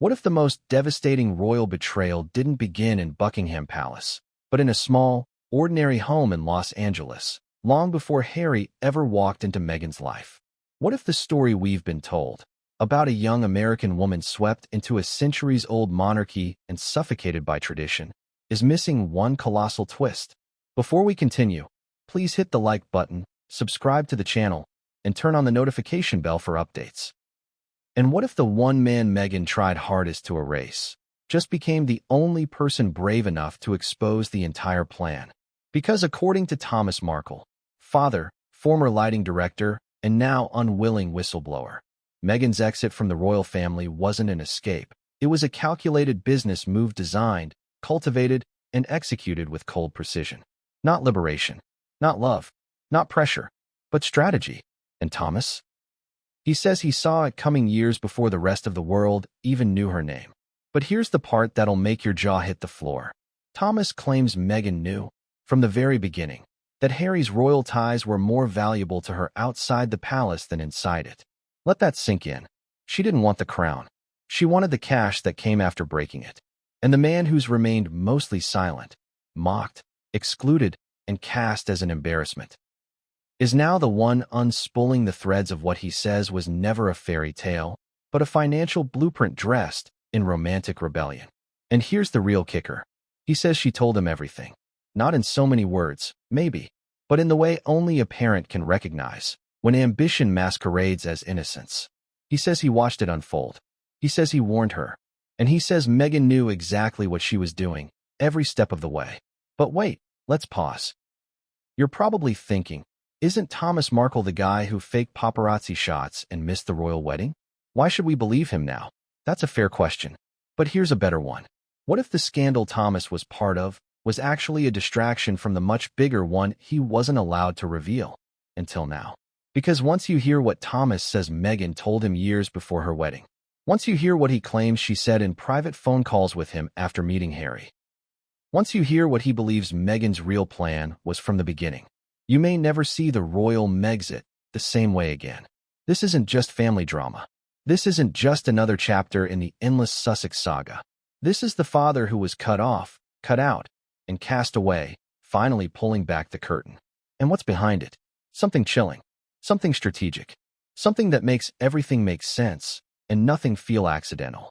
What if the most devastating royal betrayal didn't begin in Buckingham Palace, but in a small, ordinary home in Los Angeles, long before Harry ever walked into Meghan's life? What if the story we've been told, about a young American woman swept into a centuries-old monarchy and suffocated by tradition, is missing one colossal twist? Before we continue, please hit the like button, subscribe to the channel, and turn on the notification bell for updates. And what if the one man Meghan tried hardest to erase just became the only person brave enough to expose the entire plan? Because according to Thomas Markle, father, former lighting director, and now unwilling whistleblower, Meghan's exit from the royal family wasn't an escape. It was a calculated business move designed, cultivated, and executed with cold precision. Not liberation, not love, not pressure, but strategy. And Thomas? He says he saw it coming years before the rest of the world even knew her name. But here's the part that'll make your jaw hit the floor. Thomas claims Meghan knew, from the very beginning, that Harry's royal ties were more valuable to her outside the palace than inside it. Let that sink in. She didn't want the crown. She wanted the cash that came after breaking it. And the man who's remained mostly silent, mocked, excluded, and cast as an embarrassment, is now the one unspooling the threads of what he says was never a fairy tale, but a financial blueprint dressed in romantic rebellion. And here's the real kicker. He says she told him everything. Not in so many words, maybe, but in the way only a parent can recognize, when ambition masquerades as innocence. He says he watched it unfold. He says he warned her. And he says Meghan knew exactly what she was doing, every step of the way. But wait, let's pause. You're probably thinking, isn't Thomas Markle the guy who faked paparazzi shots and missed the royal wedding? Why should we believe him now? That's a fair question. But here's a better one. What if the scandal Thomas was part of was actually a distraction from the much bigger one he wasn't allowed to reveal until now? Because once you hear what Thomas says Meghan told him years before her wedding, once you hear what he claims she said in private phone calls with him after meeting Harry, once you hear what he believes Meghan's real plan was from the beginning, you may never see the royal Megxit the same way again. This isn't just family drama. This isn't just another chapter in the endless Sussex saga. This is the father who was cut off, cut out, and cast away, finally pulling back the curtain. And what's behind it? Something chilling, something strategic, something that makes everything make sense and nothing feel accidental.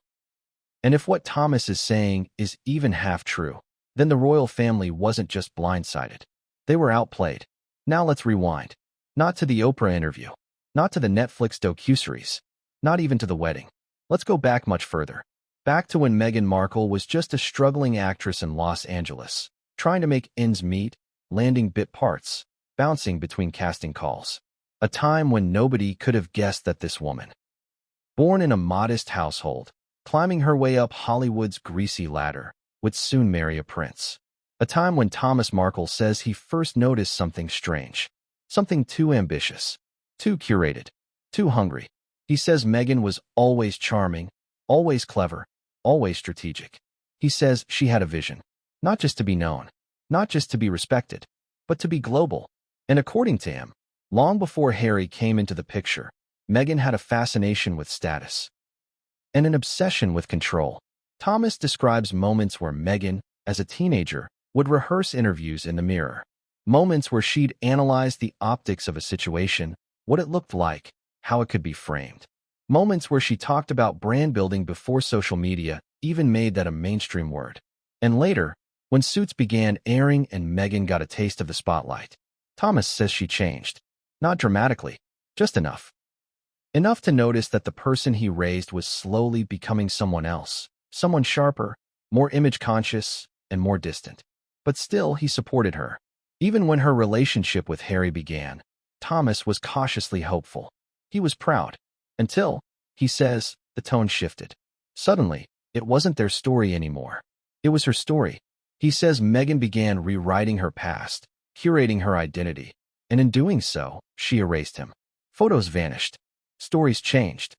And if what Thomas is saying is even half true, then the royal family wasn't just blindsided. They were outplayed. Now let's rewind. Not to the Oprah interview, not to the Netflix docuseries, not even to the wedding. Let's go back much further. Back to when Meghan Markle was just a struggling actress in Los Angeles, trying to make ends meet, landing bit parts, bouncing between casting calls. A time when nobody could have guessed that this woman, born in a modest household, climbing her way up Hollywood's greasy ladder, would soon marry a prince. A time when Thomas Markle says he first noticed something strange, something too ambitious, too curated, too hungry. He says Meghan was always charming, always clever, always strategic. He says she had a vision, not just to be known, not just to be respected, but to be global. And according to him, long before Harry came into the picture, Meghan had a fascination with status and an obsession with control. Thomas describes moments where Meghan, as a teenager, would rehearse interviews in the mirror. Moments where she'd analyze the optics of a situation, what it looked like, how it could be framed. Moments where she talked about brand building before social media even made that a mainstream word. And later, when Suits began airing and Meghan got a taste of the spotlight, Thomas says she changed. Not dramatically, just enough. Enough to notice that the person he raised was slowly becoming someone else, someone sharper, more image-conscious, and more distant. But still, he supported her. Even when her relationship with Harry began, Thomas was cautiously hopeful. He was proud. Until, he says, the tone shifted. Suddenly, it wasn't their story anymore. It was her story. He says Meghan began rewriting her past, curating her identity, and in doing so, she erased him. Photos vanished. Stories changed.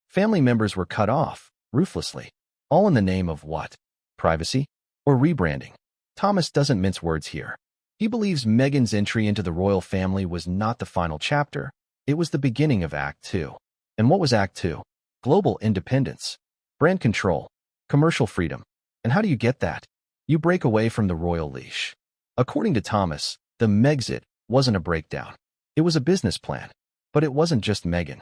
Family members were cut off, ruthlessly. All in the name of what? Privacy? Or rebranding? Thomas doesn't mince words here. He believes Meghan's entry into the royal family was not the final chapter. It was the beginning of Act 2. And what was Act 2? Global independence. Brand control, commercial freedom. And how do you get that? You break away from the royal leash. According to Thomas, the Megxit wasn't a breakdown. It was a business plan. But it wasn't just Meghan.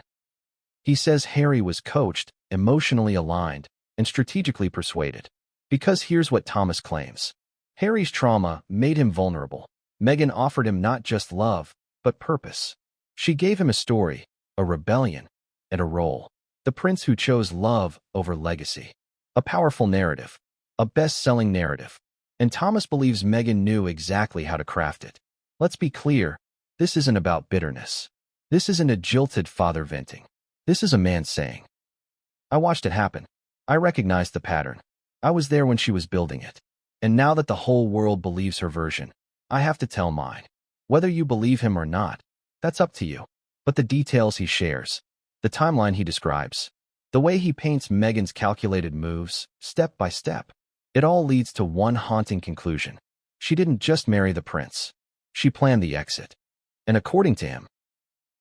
He says Harry was coached, emotionally aligned, and strategically persuaded. Because here's what Thomas claims. Harry's trauma made him vulnerable. Meghan offered him not just love, but purpose. She gave him a story, a rebellion, and a role. The prince who chose love over legacy. A powerful narrative. A best-selling narrative. And Thomas believes Meghan knew exactly how to craft it. Let's be clear, this isn't about bitterness. This isn't a jilted father venting. This is a man saying, I watched it happen. I recognized the pattern. I was there when she was building it. And now that the whole world believes her version, I have to tell mine. Whether you believe him or not, that's up to you. But the details he shares, the timeline he describes, the way he paints Meghan's calculated moves, step by step, it all leads to one haunting conclusion. She didn't just marry the prince. She planned the exit. And according to him,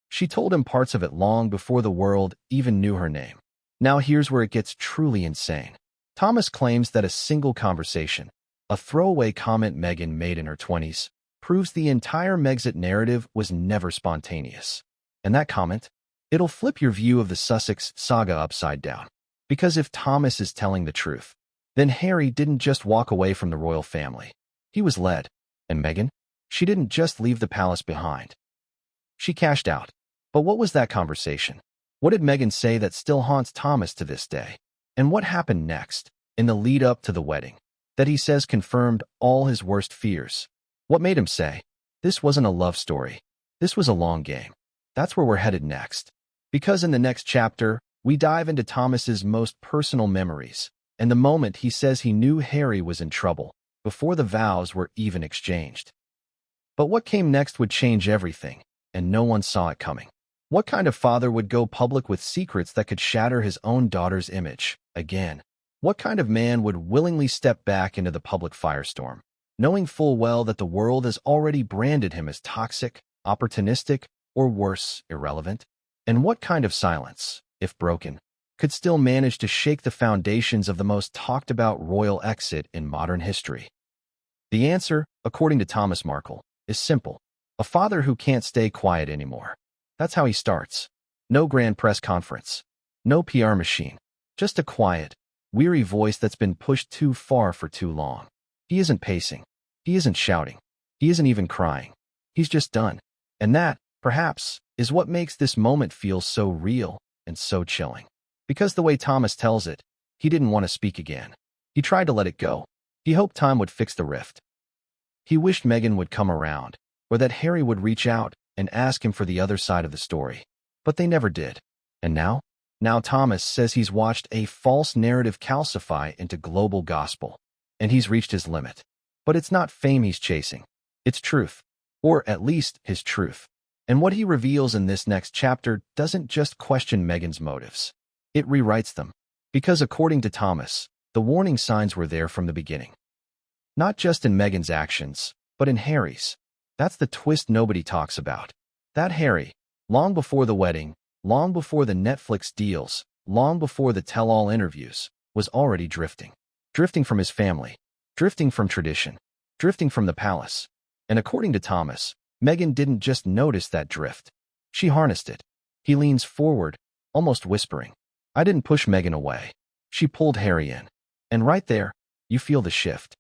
she told him parts of it long before the world even knew her name. Now here's where it gets truly insane. Thomas claims that a single conversation, a throwaway comment Meghan made in her 20s, proves the entire Megxit narrative was never spontaneous. And that comment? It'll flip your view of the Sussex saga upside down. Because if Thomas is telling the truth, then Harry didn't just walk away from the royal family. He was led. And Meghan? She didn't just leave the palace behind. She cashed out. But what was that conversation? What did Meghan say that still haunts Thomas to this day? And what happened next, in the lead-up to the wedding, that he says confirmed all his worst fears? What made him say, this wasn't a love story, this was a long game? That's where we're headed next. Because in the next chapter, we dive into Thomas's most personal memories, and the moment he says he knew Harry was in trouble, before the vows were even exchanged. But what came next would change everything, and no one saw it coming. What kind of father would go public with secrets that could shatter his own daughter's image? Again, what kind of man would willingly step back into the public firestorm, knowing full well that the world has already branded him as toxic, opportunistic, or worse, irrelevant? And what kind of silence, if broken, could still manage to shake the foundations of the most talked-about royal exit in modern history? The answer, according to Thomas Markle, is simple. A father who can't stay quiet anymore. That's how he starts. No grand press conference. No PR machine. Just a quiet, weary voice that's been pushed too far for too long. He isn't pacing. He isn't shouting. He isn't even crying. He's just done. And that, perhaps, is what makes this moment feel so real and so chilling. Because the way Thomas tells it, he didn't want to speak again. He tried to let it go. He hoped time would fix the rift. He wished Meghan would come around, or that Harry would reach out and ask him for the other side of the story. But they never did. And now? Now Thomas says he's watched a false narrative calcify into global gospel. And he's reached his limit. But it's not fame he's chasing. It's truth. Or at least his truth. And what he reveals in this next chapter doesn't just question Meghan's motives. It rewrites them. Because according to Thomas, the warning signs were there from the beginning. Not just in Meghan's actions, but in Harry's. That's the twist nobody talks about. That Harry, long before the wedding, long before the Netflix deals, long before the tell-all interviews, was already drifting. Drifting from his family. Drifting from tradition. Drifting from the palace. And according to Thomas, Meghan didn't just notice that drift. She harnessed it. He leans forward, almost whispering, I didn't push Meghan away. She pulled Harry in. And right there, you feel the shift.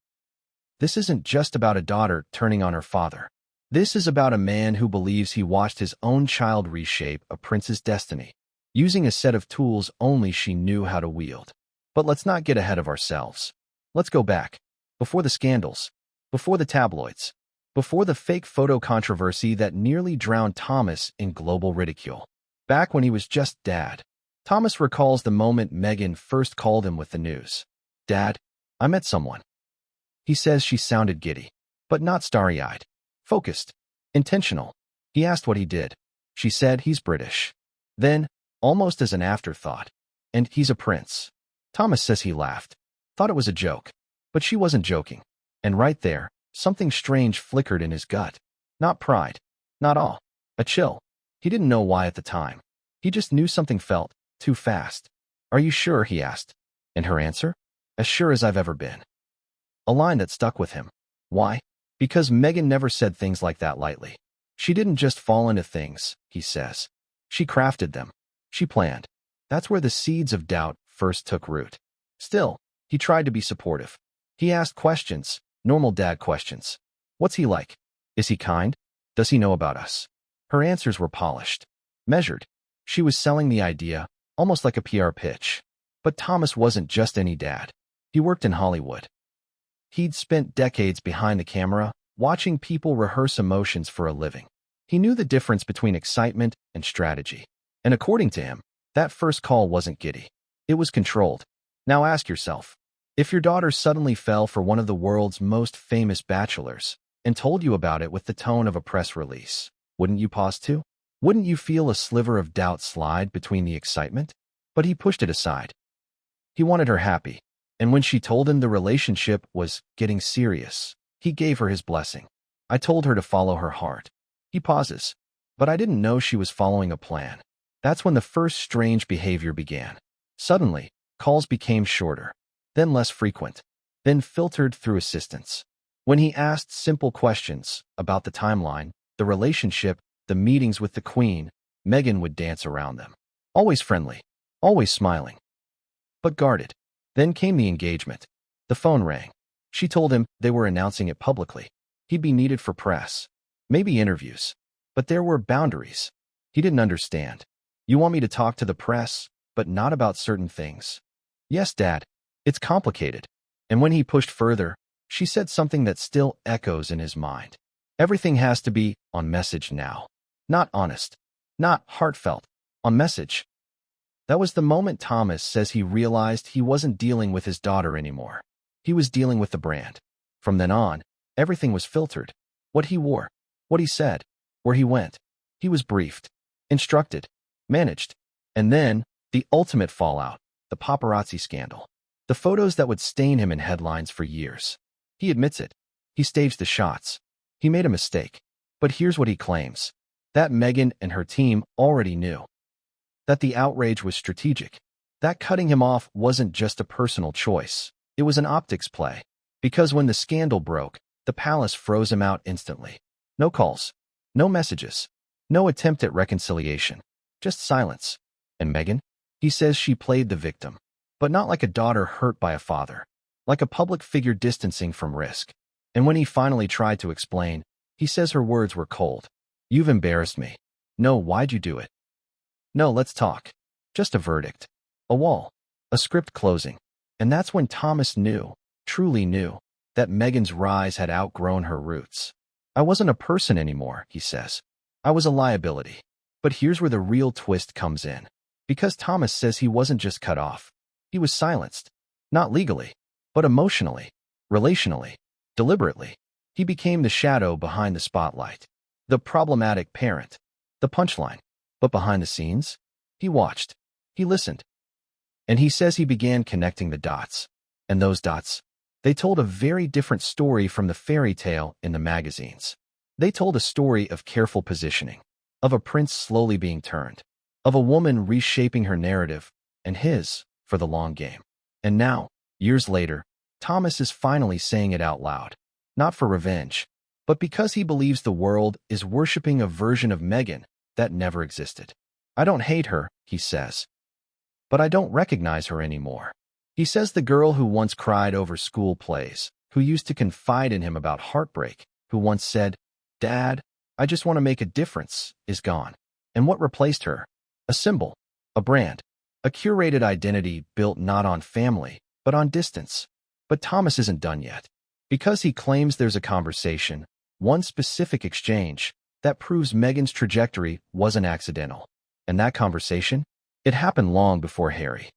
This isn't just about a daughter turning on her father. This is about a man who believes he watched his own child reshape a prince's destiny, using a set of tools only she knew how to wield. But let's not get ahead of ourselves. Let's go back. Before the scandals. Before the tabloids. Before the fake photo controversy that nearly drowned Thomas in global ridicule. Back when he was just Dad. Thomas recalls the moment Meghan first called him with the news. Dad, I met someone. He says she sounded giddy, but not starry-eyed. Focused. Intentional. He asked what he did. She said he's British. Then, almost as an afterthought, and he's a prince. Thomas says he laughed. Thought it was a joke. But she wasn't joking. And right there, something strange flickered in his gut. Not pride. Not awe. A chill. He didn't know why at the time. He just knew something felt too fast. Are you sure? He asked. And her answer? As sure as I've ever been. A line that stuck with him. Why? Because Meghan never said things like that lightly. She didn't just fall into things, he says. She crafted them. She planned. That's where the seeds of doubt first took root. Still, he tried to be supportive. He asked questions, normal dad questions. What's he like? Is he kind? Does he know about us? Her answers were polished, measured. She was selling the idea, almost like a PR pitch. But Thomas wasn't just any dad. He worked in Hollywood. He'd spent decades behind the camera, watching people rehearse emotions for a living. He knew the difference between excitement and strategy. And according to him, that first call wasn't giddy. It was controlled. Now ask yourself, if your daughter suddenly fell for one of the world's most famous bachelors and told you about it with the tone of a press release, wouldn't you pause too? Wouldn't you feel a sliver of doubt slide between the excitement? But he pushed it aside. He wanted her happy. And when she told him the relationship was getting serious, he gave her his blessing. I told her to follow her heart. He pauses. But I didn't know she was following a plan. That's when the first strange behavior began. Suddenly, calls became shorter, then less frequent, then filtered through assistants. When he asked simple questions about the timeline, the relationship, the meetings with the Queen, Meghan would dance around them. Always friendly, always smiling, but guarded. Then came the engagement. The phone rang. She told him they were announcing it publicly. He'd be needed for press, maybe interviews. But there were boundaries. He didn't understand. You want me to talk to the press, but not about certain things? Yes, Dad. It's complicated. And when he pushed further, she said something that still echoes in his mind. Everything has to be on message now. Not honest. Not heartfelt. On message. That was the moment Thomas says he realized he wasn't dealing with his daughter anymore. He was dealing with the brand. From then on, everything was filtered. What he wore, what he said, where he went. He was briefed, instructed, managed. And then, the ultimate fallout, the paparazzi scandal. The photos that would stain him in headlines for years. He admits it. He staged the shots. He made a mistake. But here's what he claims. That Meghan and her team already knew. That the outrage was strategic. That cutting him off wasn't just a personal choice. It was an optics play. Because when the scandal broke, the palace froze him out instantly. No calls. No messages. No attempt at reconciliation. Just silence. And Meghan? He says she played the victim. But not like a daughter hurt by a father. Like a public figure distancing from risk. And when he finally tried to explain, he says her words were cold. You've embarrassed me. No, why'd you do it? No, let's talk. Just a verdict. A wall. A script closing. And that's when Thomas knew, truly knew, that Meghan's rise had outgrown her roots. I wasn't a person anymore, he says. I was a liability. But here's where the real twist comes in. Because Thomas says he wasn't just cut off. He was silenced. Not legally, but emotionally, relationally, deliberately. He became the shadow behind the spotlight. The problematic parent. The punchline. But behind the scenes, he watched. He listened. And he says he began connecting the dots. And those dots, they told a very different story from the fairy tale in the magazines. They told a story of careful positioning, of a prince slowly being turned, of a woman reshaping her narrative, and his, for the long game. And now, years later, Thomas is finally saying it out loud. Not for revenge, but because he believes the world is worshipping a version of Meghan that never existed. I don't hate her, he says. But I don't recognize her anymore. He says the girl who once cried over school plays, who used to confide in him about heartbreak, who once said, Dad, I just want to make a difference, is gone. And what replaced her? A symbol, a brand, a curated identity built not on family, but on distance. But Thomas isn't done yet. Because he claims there's a conversation, one specific exchange, that proves Meghan's trajectory wasn't accidental. And that conversation? It happened long before Harry.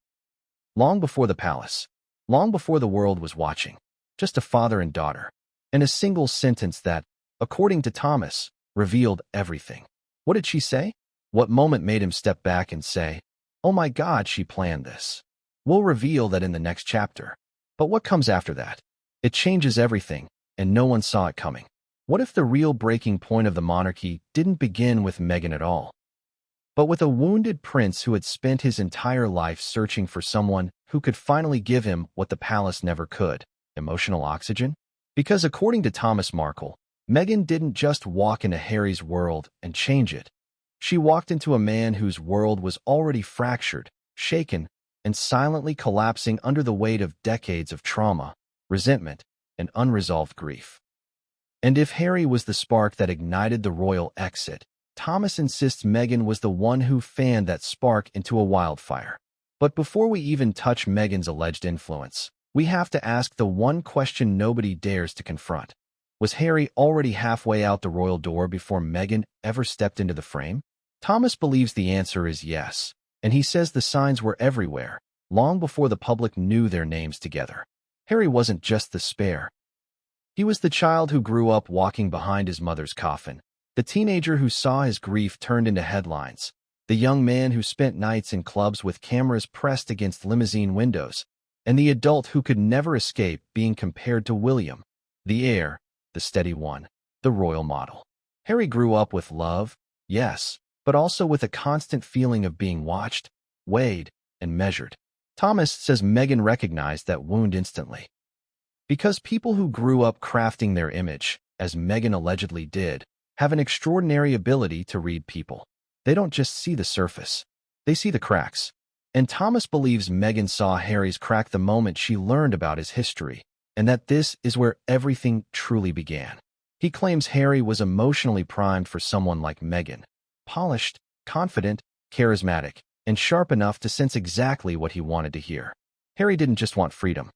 Long before the palace. Long before the world was watching. Just a father and daughter. And a single sentence that, according to Thomas, revealed everything. What did she say? What moment made him step back and say, oh my God, she planned this? We'll reveal that in the next chapter. But what comes after that? It changes everything, and no one saw it coming. What if the real breaking point of the monarchy didn't begin with Meghan at all? But with a wounded prince who had spent his entire life searching for someone who could finally give him what the palace never could, emotional oxygen? Because according to Thomas Markle, Meghan didn't just walk into Harry's world and change it. She walked into a man whose world was already fractured, shaken, and silently collapsing under the weight of decades of trauma, resentment, and unresolved grief. And if Harry was the spark that ignited the royal exit, Thomas insists Meghan was the one who fanned that spark into a wildfire. But before we even touch Meghan's alleged influence, we have to ask the one question nobody dares to confront. Was Harry already halfway out the royal door before Meghan ever stepped into the frame? Thomas believes the answer is yes, and he says the signs were everywhere, long before the public knew their names together. Harry wasn't just the spare. He was the child who grew up walking behind his mother's coffin, the teenager who saw his grief turned into headlines, the young man who spent nights in clubs with cameras pressed against limousine windows, and the adult who could never escape being compared to William, the heir, the steady one, the royal model. Harry grew up with love, yes, but also with a constant feeling of being watched, weighed, and measured. Thomas says Meghan recognized that wound instantly. Because people who grew up crafting their image, as Meghan allegedly did, have an extraordinary ability to read people. They don't just see the surface. They see the cracks. And Thomas believes Meghan saw Harry's crack the moment she learned about his history, and that this is where everything truly began. He claims Harry was emotionally primed for someone like Meghan, polished, confident, charismatic, and sharp enough to sense exactly what he wanted to hear. Harry didn't just want freedom.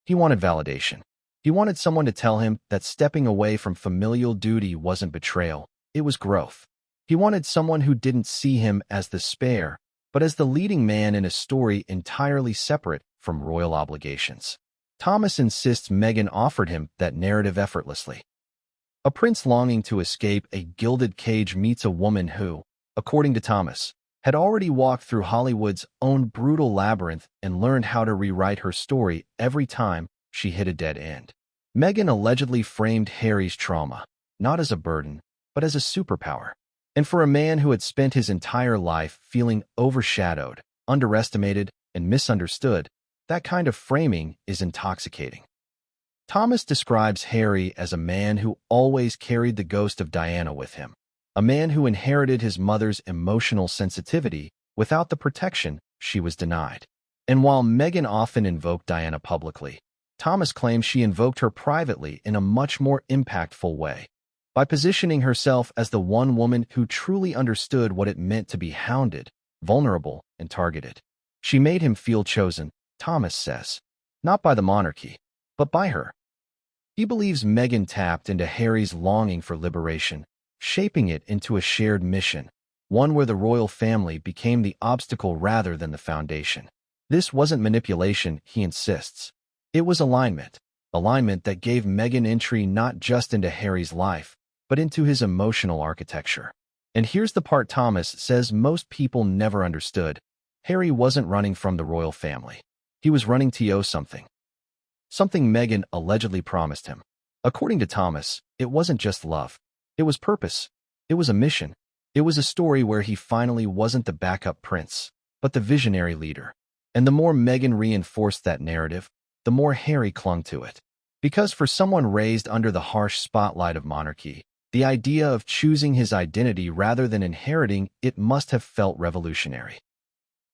He wanted validation. He wanted someone to tell him that stepping away from familial duty wasn't betrayal, it was growth. He wanted someone who didn't see him as the spare, but as the leading man in a story entirely separate from royal obligations. Thomas insists Meghan offered him that narrative effortlessly. A prince longing to escape a gilded cage meets a woman who, according to Thomas, had already walked through Hollywood's own brutal labyrinth and learned how to rewrite her story every time she hit a dead end. Meghan allegedly framed Harry's trauma, not as a burden, but as a superpower. And for a man who had spent his entire life feeling overshadowed, underestimated, and misunderstood, that kind of framing is intoxicating. Thomas describes Harry as a man who always carried the ghost of Diana with him, a man who inherited his mother's emotional sensitivity without the protection she was denied. And while Meghan often invoked Diana publicly, Thomas claims she invoked her privately in a much more impactful way. By positioning herself as the one woman who truly understood what it meant to be hounded, vulnerable, and targeted. She made him feel chosen, Thomas says, not by the monarchy, but by her. He believes Meghan tapped into Harry's longing for liberation, shaping it into a shared mission, one where the royal family became the obstacle rather than the foundation. This wasn't manipulation, he insists. It was alignment that gave Meghan entry not just into Harry's life, but into his emotional architecture. And here's the part Thomas says most people never understood. Harry wasn't running from the royal family. He was running to owe something. Something Meghan allegedly promised him. According to Thomas, it wasn't just love. It was purpose. It was a mission. It was a story where he finally wasn't the backup prince, but the visionary leader. And the more Meghan reinforced that narrative, the more Harry clung to it. Because for someone raised under the harsh spotlight of monarchy, the idea of choosing his identity rather than inheriting it must have felt revolutionary.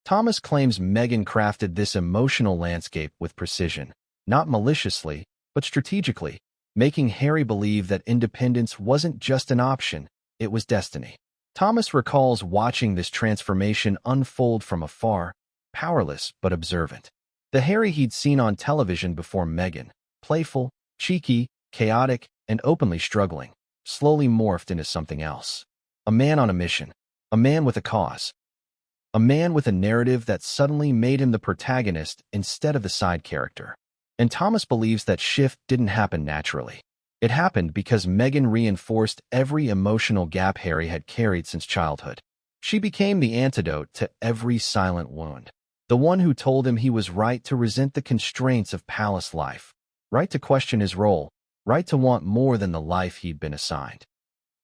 Thomas claims Meghan crafted this emotional landscape with precision, not maliciously, but strategically, making Harry believe that independence wasn't just an option, it was destiny. Thomas recalls watching this transformation unfold from afar, powerless but observant. The Harry he'd seen on television before Meghan, playful, cheeky, chaotic, and openly struggling, slowly morphed into something else. A man on a mission, a man with a cause, a man with a narrative that suddenly made him the protagonist instead of the side character. And Thomas believes that shift didn't happen naturally. It happened because Meghan reinforced every emotional gap Harry had carried since childhood. She became the antidote to every silent wound, the one who told him he was right to resent the constraints of palace life, right to question his role, right to want more than the life he'd been assigned.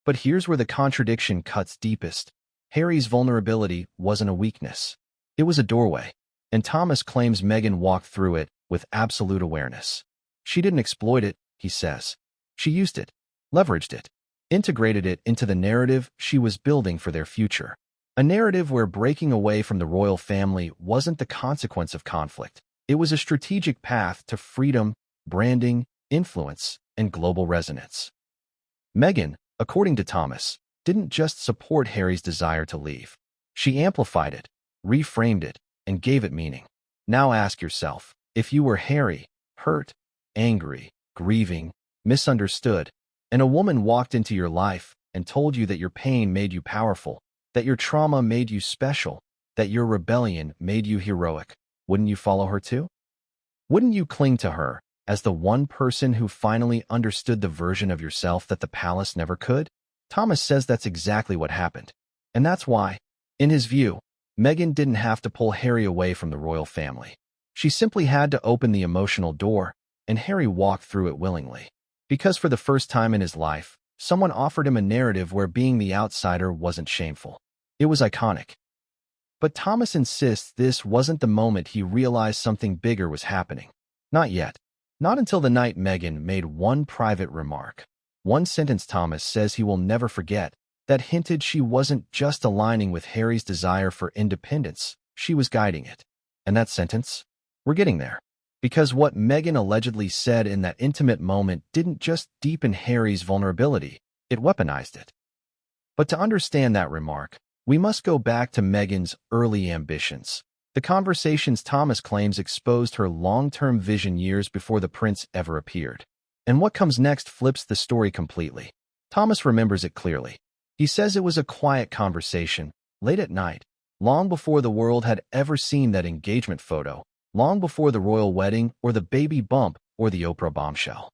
But here's where the contradiction cuts deepest. Harry's vulnerability wasn't a weakness. It was a doorway, and Thomas claims Meghan walked through it with absolute awareness. She didn't exploit it, he says. She used it, leveraged it, integrated it into the narrative she was building for their future. A narrative where breaking away from the royal family wasn't the consequence of conflict. It was a strategic path to freedom, branding, influence, and global resonance. Meghan, according to Thomas, didn't just support Harry's desire to leave. She amplified it, reframed it, and gave it meaning. Now ask yourself, if you were Harry, hurt, angry, grieving, misunderstood, and a woman walked into your life and told you that your pain made you powerful, that your trauma made you special, that your rebellion made you heroic, wouldn't you follow her too? Wouldn't you cling to her as the one person who finally understood the version of yourself that the palace never could? Thomas says that's exactly what happened. And that's why, in his view, Meghan didn't have to pull Harry away from the royal family. She simply had to open the emotional door, and Harry walked through it willingly. Because for the first time in his life, someone offered him a narrative where being the outsider wasn't shameful. It was iconic. But Thomas insists this wasn't the moment he realized something bigger was happening. Not yet. Not until the night Meghan made one private remark. One sentence Thomas says he will never forget, that hinted she wasn't just aligning with Harry's desire for independence, she was guiding it. And that sentence? We're getting there. Because what Meghan allegedly said in that intimate moment didn't just deepen Harry's vulnerability, it weaponized it. But to understand that remark, we must go back to Meghan's early ambitions. The conversations Thomas claims exposed her long-term vision years before the prince ever appeared. And what comes next flips the story completely. Thomas remembers it clearly. He says it was a quiet conversation, late at night, long before the world had ever seen that engagement photo, long before the royal wedding or the baby bump or the Oprah bombshell.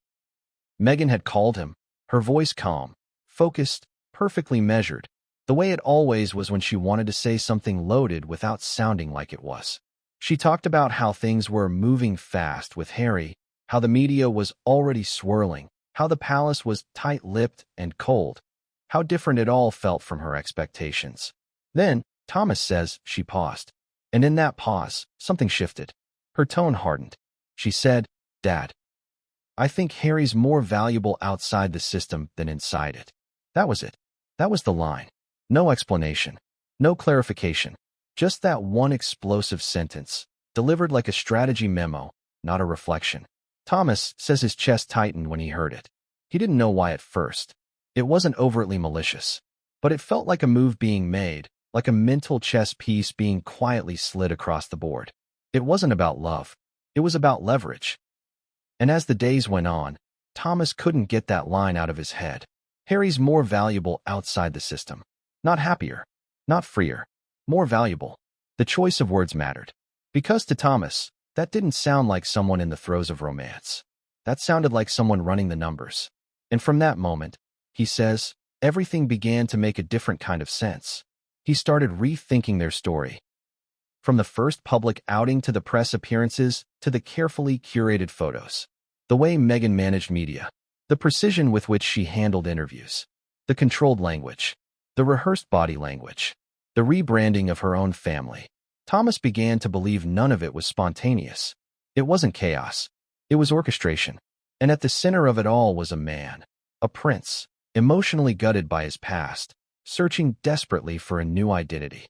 Meghan had called him, her voice calm, focused, perfectly measured, the way it always was when she wanted to say something loaded without sounding like it was. She talked about how things were moving fast with Harry, how the media was already swirling, how the palace was tight-lipped and cold, how different it all felt from her expectations. Then, Thomas says, she paused. And in that pause, something shifted. Her tone hardened. She said, "Dad, I think Harry's more valuable outside the system than inside it." That was it. That was the line. No explanation. No clarification. Just that one explosive sentence, delivered like a strategy memo, not a reflection. Thomas says his chest tightened when he heard it. He didn't know why at first. It wasn't overtly malicious, but it felt like a move being made, like a mental chess piece being quietly slid across the board. It wasn't about love. It was about leverage. And as the days went on, Thomas couldn't get that line out of his head. Harry's more valuable outside the system. Not happier, not freer, more valuable. The choice of words mattered. Because to Thomas, that didn't sound like someone in the throes of romance. That sounded like someone running the numbers. And from that moment, he says, everything began to make a different kind of sense. He started rethinking their story. From the first public outing to the press appearances to the carefully curated photos. The way Meghan managed media. The precision with which she handled interviews. The controlled language. The rehearsed body language. The rebranding of her own family. Thomas began to believe none of it was spontaneous. It wasn't chaos. It was orchestration. And at the center of it all was a man. A prince. Emotionally gutted by his past. Searching desperately for a new identity.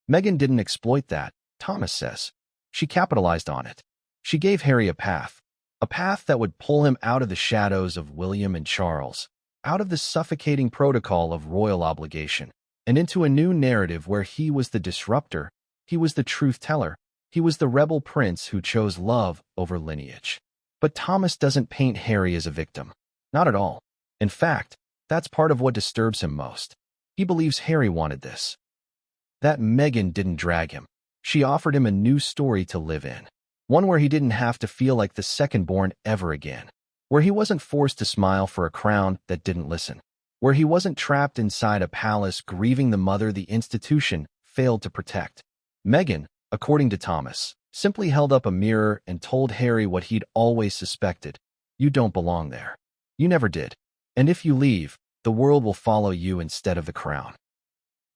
Meghan didn't exploit that, Thomas says. She capitalized on it. She gave Harry a path that would pull him out of the shadows of William and Charles, out of the suffocating protocol of royal obligation, and into a new narrative where he was the disruptor, he was the truth-teller, he was the rebel prince who chose love over lineage. But Thomas doesn't paint Harry as a victim. Not at all. In fact, that's part of what disturbs him most. He believes Harry wanted this. That Meghan didn't drag him. She offered him a new story to live in. One where he didn't have to feel like the second-born ever again. Where he wasn't forced to smile for a crown that didn't listen. Where he wasn't trapped inside a palace grieving the mother the institution failed to protect. Meghan, according to Thomas, simply held up a mirror and told Harry what he'd always suspected. You don't belong there. You never did. And if you leave, the world will follow you instead of the crown.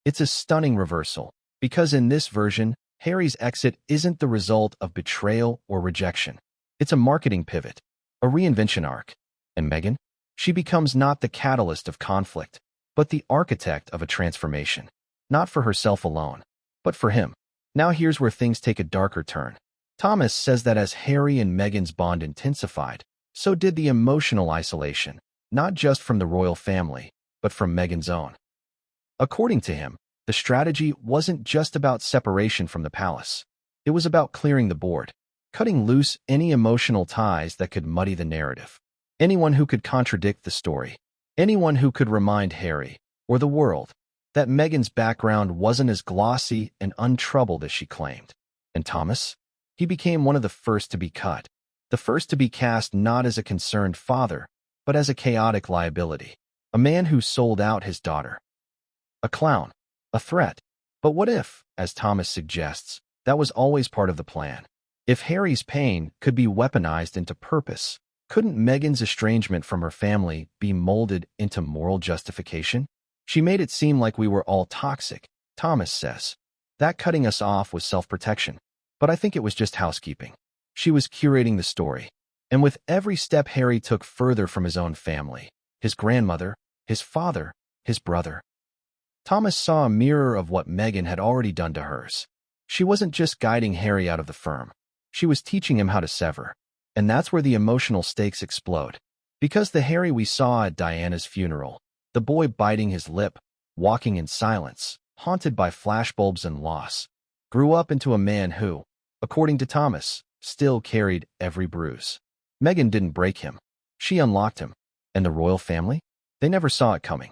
It's a stunning reversal, because in this version, Harry's exit isn't the result of betrayal or rejection. It's a marketing pivot, a reinvention arc. And Meghan? She becomes not the catalyst of conflict, but the architect of a transformation. Not for herself alone, but for him. Now here's where things take a darker turn. Thomas says that as Harry and Meghan's bond intensified, so did the emotional isolation, not just from the royal family, but from Meghan's own. According to him, the strategy wasn't just about separation from the palace. It was about clearing the board, cutting loose any emotional ties that could muddy the narrative. Anyone who could contradict the story. Anyone who could remind Harry, or the world, that Meghan's background wasn't as glossy and untroubled as she claimed. And Thomas? He became one of the first to be cut. The first to be cast not as a concerned father, but as a chaotic liability. A man who sold out his daughter. A clown. A threat. But what if, as Thomas suggests, that was always part of the plan? If Harry's pain could be weaponized into purpose, couldn't Meghan's estrangement from her family be molded into moral justification? She made it seem like we were all toxic, Thomas says. That cutting us off was self-protection. But I think it was just housekeeping. She was curating the story. And with every step Harry took further from his own family, his grandmother, his father, his brother, Thomas saw a mirror of what Meghan had already done to hers. She wasn't just guiding Harry out of the firm. She was teaching him how to sever. And that's where the emotional stakes explode. Because the Harry we saw at Diana's funeral, the boy biting his lip, walking in silence, haunted by flashbulbs and loss, grew up into a man who, according to Thomas, still carried every bruise. Meghan didn't break him. She unlocked him. And the royal family? They never saw it coming.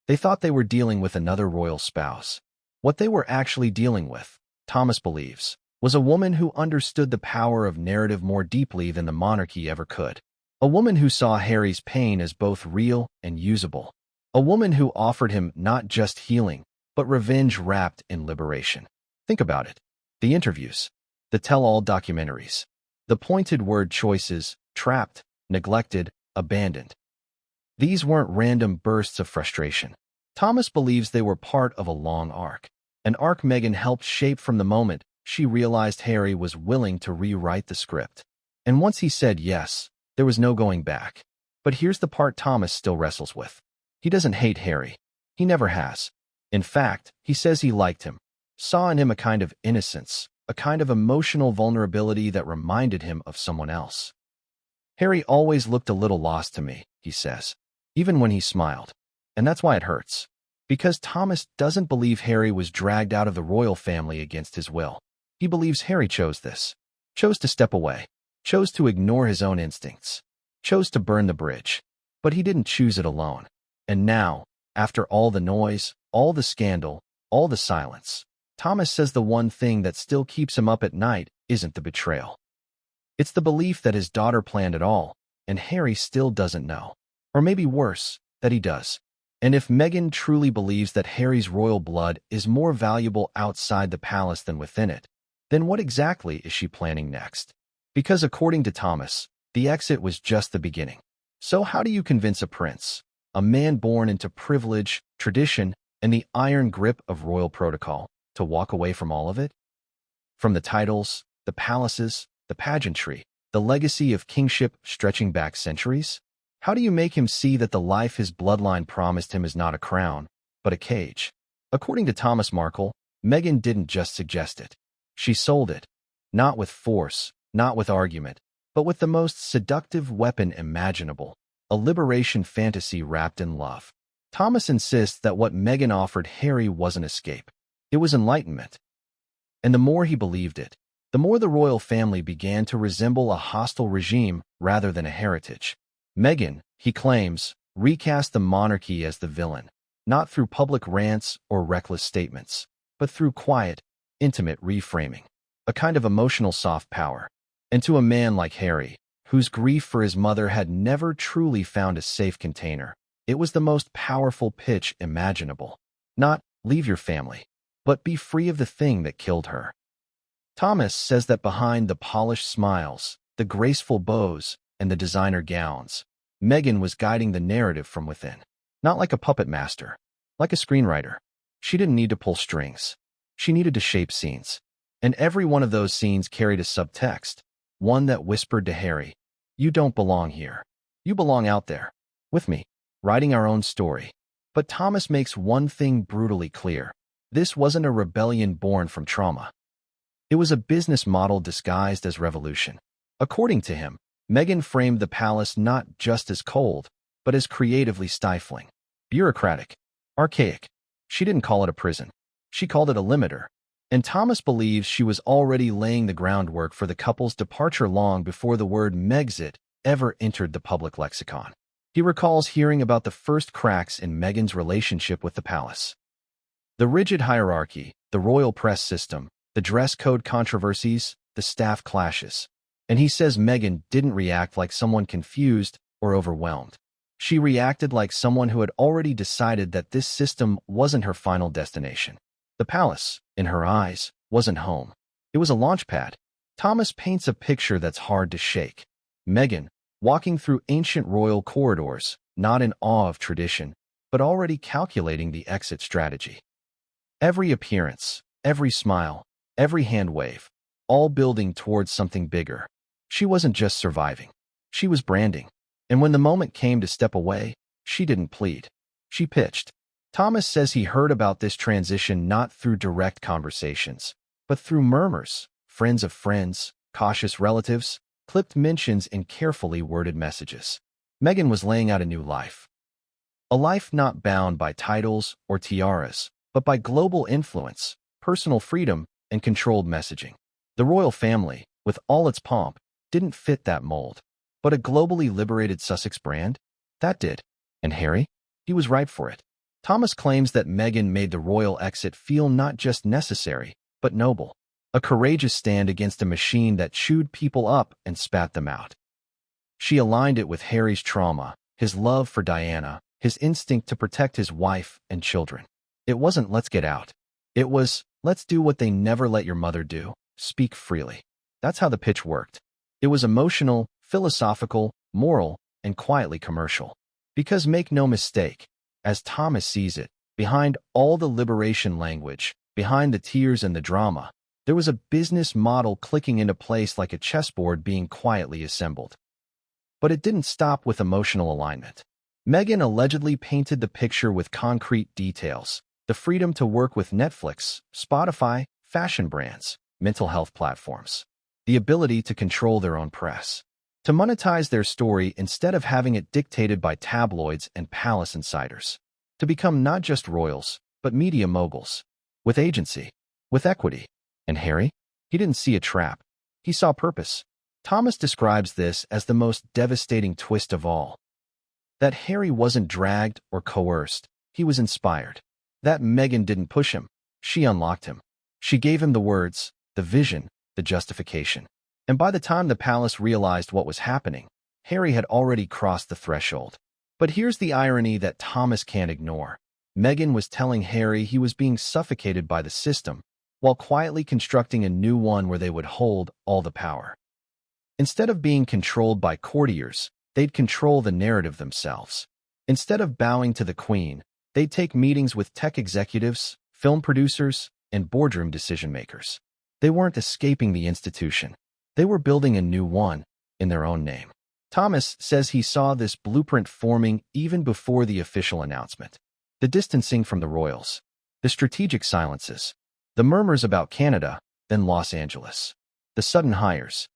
They thought they were dealing with another royal spouse. What they were actually dealing with, Thomas believes, was a woman who understood the power of narrative more deeply than the monarchy ever could. A woman who saw Harry's pain as both real and usable. A woman who offered him not just healing, but revenge wrapped in liberation. Think about it. The interviews, the tell-all documentaries, the pointed word choices, trapped, neglected, abandoned. These weren't random bursts of frustration. Thomas believes they were part of a long arc. An arc Meghan helped shape from the moment she realized Harry was willing to rewrite the script. And once he said yes, there was no going back. But here's the part Thomas still wrestles with. He doesn't hate Harry. He never has. In fact, he says he liked him, saw in him a kind of innocence, a kind of emotional vulnerability that reminded him of someone else. Harry always looked a little lost to me, he says, even when he smiled. And that's why it hurts. Because Thomas doesn't believe Harry was dragged out of the royal family against his will. He believes Harry chose this, chose to step away, chose to ignore his own instincts, chose to burn the bridge. But he didn't choose it alone. And now, after all the noise, all the scandal, all the silence, Thomas says the one thing that still keeps him up at night isn't the betrayal. It's the belief that his daughter planned it all, and Harry still doesn't know. Or maybe worse, that he does. And if Meghan truly believes that Harry's royal blood is more valuable outside the palace than within it, then what exactly is she planning next? Because according to Thomas, the exit was just the beginning. So how do you convince a prince, a man born into privilege, tradition, and the iron grip of royal protocol, to walk away from all of it? From the titles, the palaces, the pageantry, the legacy of kingship stretching back centuries? How do you make him see that the life his bloodline promised him is not a crown, but a cage? According to Thomas Markle, Meghan didn't just suggest it. She sold it. Not with force, not with argument, but with the most seductive weapon imaginable, a liberation fantasy wrapped in love. Thomas insists that what Meghan offered Harry wasn't escape. It was enlightenment. And the more he believed it, the more the royal family began to resemble a hostile regime rather than a heritage. Meghan, he claims, recast the monarchy as the villain, not through public rants or reckless statements, but through quiet, intimate reframing, a kind of emotional soft power. And to a man like Harry, whose grief for his mother had never truly found a safe container, it was the most powerful pitch imaginable. Not, leave your family, but be free of the thing that killed her. Thomas says that behind the polished smiles, the graceful bows, and the designer gowns, Meghan was guiding the narrative from within. Not like a puppet master, like a screenwriter. She didn't need to pull strings. She needed to shape scenes. And every one of those scenes carried a subtext, one that whispered to Harry, "You don't belong here. You belong out there, with me, writing our own story." But Thomas makes one thing brutally clear. This wasn't a rebellion born from trauma. It was a business model disguised as revolution. According to him, Meghan framed the palace not just as cold, but as creatively stifling, bureaucratic, archaic. She didn't call it a prison. She called it a limiter. And Thomas believes she was already laying the groundwork for the couple's departure long before the word Megxit ever entered the public lexicon. He recalls hearing about the first cracks in Meghan's relationship with the palace. The rigid hierarchy, the royal press system, the dress code controversies, the staff clashes. And he says Meghan didn't react like someone confused or overwhelmed. She reacted like someone who had already decided that this system wasn't her final destination. The palace, in her eyes, wasn't home. It was a launchpad. Thomas paints a picture that's hard to shake. Meghan, walking through ancient royal corridors, not in awe of tradition, but already calculating the exit strategy. Every appearance, every smile, every hand wave, all building towards something bigger. She wasn't just surviving. She was branding. And when the moment came to step away, she didn't plead. She pitched. Thomas says he heard about this transition not through direct conversations, but through murmurs, friends of friends, cautious relatives, clipped mentions in carefully worded messages. Meghan was laying out a new life. A life not bound by titles or tiaras, but by global influence, personal freedom, and controlled messaging. The royal family, with all its pomp, didn't fit that mold. But a globally liberated Sussex brand? That did. And Harry? He was ripe for it. Thomas claims that Meghan made the royal exit feel not just necessary, but noble. A courageous stand against a machine that chewed people up and spat them out. She aligned it with Harry's trauma, his love for Diana, his instinct to protect his wife and children. It wasn't "let's get out." It was, "let's do what they never let your mother do, speak freely." That's how the pitch worked. It was emotional, philosophical, moral, and quietly commercial. Because make no mistake, as Thomas sees it, behind all the liberation language, behind the tears and the drama, there was a business model clicking into place like a chessboard being quietly assembled. But it didn't stop with emotional alignment. Meghan allegedly painted the picture with concrete details: the freedom to work with Netflix, Spotify, fashion brands, mental health platforms, the ability to control their own press, to monetize their story instead of having it dictated by tabloids and palace insiders, to become not just royals, but media moguls, with agency, with equity. And Harry? He didn't see a trap. He saw purpose. Thomas describes this as the most devastating twist of all. That Harry wasn't dragged or coerced. He was inspired. That Meghan didn't push him. She unlocked him. She gave him the words, the vision, the justification. And by the time the palace realized what was happening, Harry had already crossed the threshold. But here's the irony that Thomas can't ignore. Meghan was telling Harry he was being suffocated by the system, while quietly constructing a new one where they would hold all the power. Instead of being controlled by courtiers, they'd control the narrative themselves. Instead of bowing to the Queen, they'd take meetings with tech executives, film producers, and boardroom decision-makers. They weren't escaping the institution. They were building a new one, in their own name. Thomas says he saw this blueprint forming even before the official announcement. The distancing from the royals, the strategic silences, the murmurs about Canada, then Los Angeles, the sudden hires,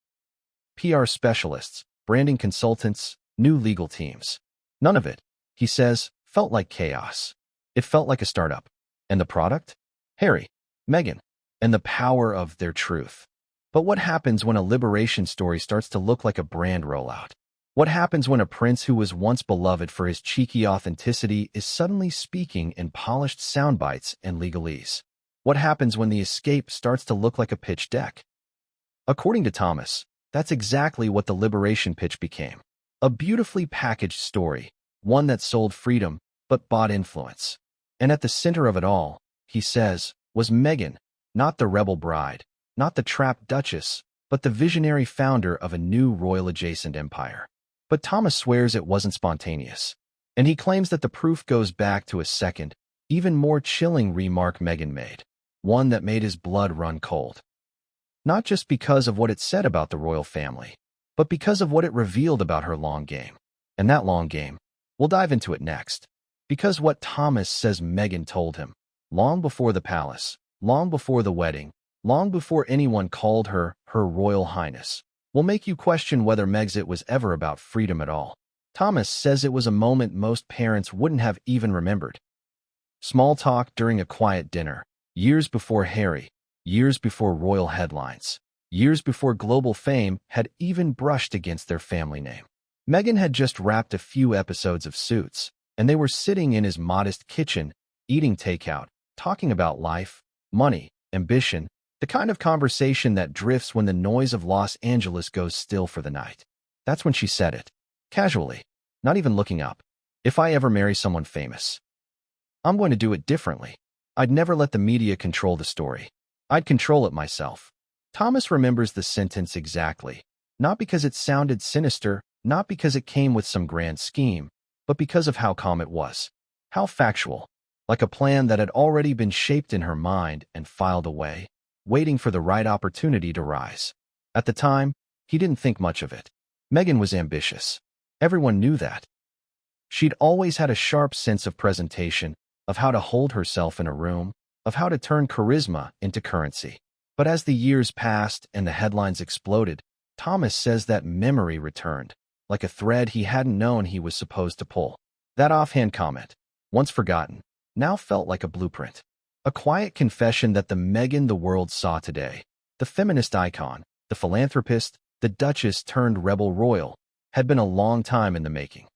PR specialists, branding consultants, new legal teams. None of it, he says, felt like chaos. It felt like a startup. And the product? Harry, Meghan, and the power of their truth. But what happens when a liberation story starts to look like a brand rollout? What happens when a prince who was once beloved for his cheeky authenticity is suddenly speaking in polished soundbites and legalese? What happens when the escape starts to look like a pitch deck? According to Thomas, that's exactly what the liberation pitch became. A beautifully packaged story, one that sold freedom but bought influence. And at the center of it all, he says, was Meghan, not the rebel bride, not the trapped duchess, but the visionary founder of a new royal-adjacent empire. But Thomas swears it wasn't spontaneous. And he claims that the proof goes back to a second, even more chilling remark Meghan made, one that made his blood run cold. Not just because of what it said about the royal family, but because of what it revealed about her long game. And that long game, we'll dive into it next. Because what Thomas says Meghan told him, long before the palace, long before the wedding, long before anyone called her Her Royal Highness, will make you question whether Megxit was ever about freedom at all. Thomas says it was a moment most parents wouldn't have even remembered. Small talk during a quiet dinner, years before Harry, years before royal headlines, years before global fame had even brushed against their family name. Meghan had just wrapped a few episodes of Suits, and they were sitting in his modest kitchen, eating takeout, talking about life, money, ambition, the kind of conversation that drifts when the noise of Los Angeles goes still for the night. That's when she said it, casually, not even looking up. If I ever marry someone famous, I'm going to do it differently. I'd never let the media control the story. I'd control it myself. Thomas remembers the sentence exactly, not because it sounded sinister, not because it came with some grand scheme, but because of how calm it was, how factual, like a plan that had already been shaped in her mind and filed away, waiting for the right opportunity to rise. At the time, he didn't think much of it. Meghan was ambitious. Everyone knew that. She'd always had a sharp sense of presentation, of how to hold herself in a room, of how to turn charisma into currency. But as the years passed and the headlines exploded, Thomas says that memory returned, like a thread he hadn't known he was supposed to pull. That offhand comment, once forgotten, now felt like a blueprint. A quiet confession that the Meghan the world saw today, the feminist icon, the philanthropist, the duchess turned rebel royal, had been a long time in the making.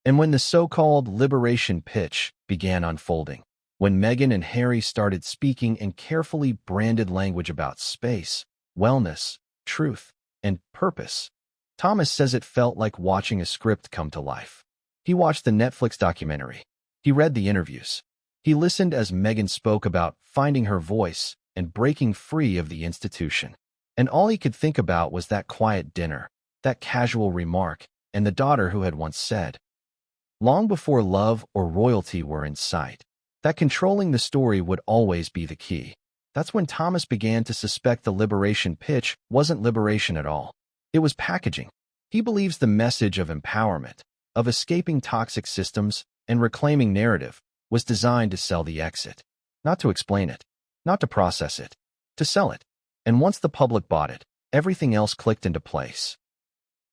And when the so-called liberation pitch began unfolding, when Meghan and Harry started speaking in carefully branded language about space, wellness, truth, and purpose, Thomas says it felt like watching a script come to life. He watched the Netflix documentary. He read the interviews. He listened as Meghan spoke about finding her voice and breaking free of the institution. And all he could think about was that quiet dinner, that casual remark, and the daughter who had once said, long before love or royalty were in sight, that controlling the story would always be the key. That's when Thomas began to suspect the liberation pitch wasn't liberation at all. It was packaging. He believes the message of empowerment, of escaping toxic systems and reclaiming narrative, was designed to sell the exit, not to explain it, not to process it, to sell it. And once the public bought it, everything else clicked into place.